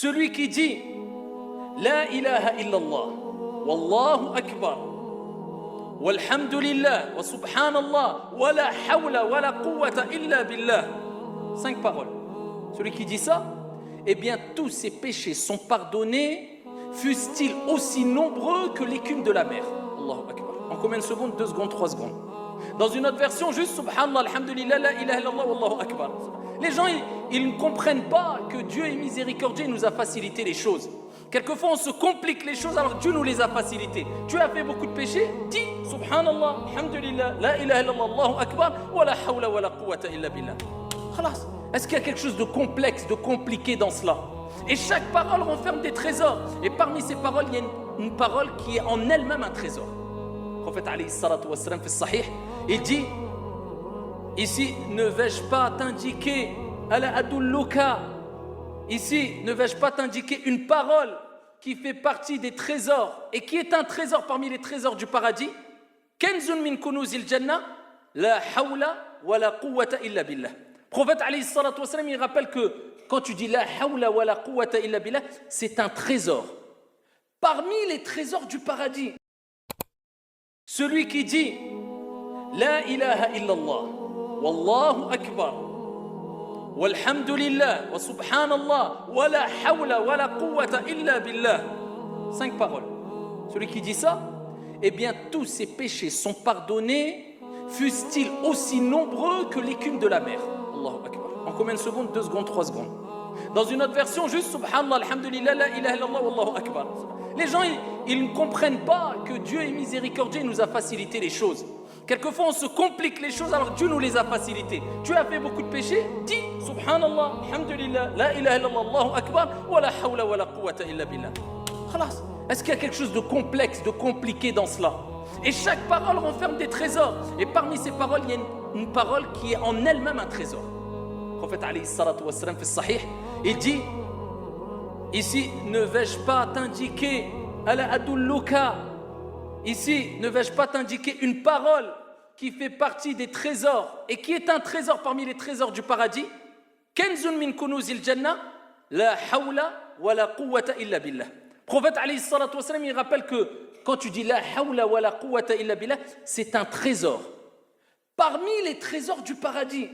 Celui qui dit La ilaha illallah, wallahu akbar, walhamdulillah, wa subhanallah, wa la hawla wa la quwwata illa billah. 5 paroles. Celui qui dit ça, eh bien tous ses péchés sont pardonnés, fussent-ils aussi nombreux que l'écume de la mer. Allahu akbar. En combien de secondes? 2 secondes, 3 secondes. Dans une autre version, juste subhanallah, alhamdulillah, la ilaha illallah, wallahu akbar. Les gens, ils ne comprennent pas que Dieu est miséricordieux et nous a facilité les choses. Quelquefois, on se complique les choses alors que Dieu nous les a facilitées. Tu as fait beaucoup de péchés, dis subhanallah, alhamdulillah, la ilaha illallah, wallahu akbar, wa la hawla wa la quwwata illa billah. Khalas. Est-ce qu'il y a quelque chose de complexe, de compliqué dans cela? Et chaque parole renferme des trésors. Et parmi ces paroles, il y a une parole qui est en elle-même un trésor. Le prophète alayhi salatu wa salam fi sahih, il dit ici, ne vais-je pas t'indiquer ala adulluka, ici, ne vais-je pas t'indiquer une parole qui fait partie des trésors et qui est un trésor parmi les trésors du paradis? Kenzun min kunuzil jannah, la hawla wa la quwwata illa billah. Le prophète alayhi salatu wa salam, il rappelle que quand tu dis la hawla wa la quwwata illa billah, c'est un trésor parmi les trésors du paradis. Celui qui dit La ilaha illallah, wallahu akbar, walhamdulillah, wa subhanallah, wa la hawla wa la quwwata illa billah. 5 paroles. Celui qui dit ça, eh bien tous ses péchés sont pardonnés, fussent-ils aussi nombreux que l'écume de la mer. Allahu akbar. En combien de secondes? 2 secondes, 3 secondes. Dans une autre version, juste subhanallah, alhamdulillah, la ilaha illallah, wallahu akbar. Les gens, ils ne comprennent pas que Dieu est miséricordieux et nous a facilité les choses. Quelquefois, on se complique les choses alors que Dieu nous les a facilitées. Tu as fait beaucoup de péchés, dis subhanallah, alhamdulillah, la ilaha illallah, wallahu akbar, wa la hawla wa la quwwata illa billah. Khalas. Est-ce qu'il y a quelque chose de complexe, de compliqué dans cela? Et chaque parole renferme des trésors. Et parmi ces paroles, il y a une parole qui est en elle-même un trésor. Le prophète alayhi salatu wa salam fi sahih, il dit ici, ne vais-je pas t'indiquer ala adulluka, ici, ne vais-je pas t'indiquer une parole qui fait partie des trésors et qui est un trésor parmi les trésors du paradis? Kenzun min kunuzil jannah, la hawla wa la quwwata illa billah. Le prophète alayhi salatu wa salam, il rappelle que quand tu dis la hawla wa la quwwata illa billah, c'est un trésor parmi les trésors du paradis.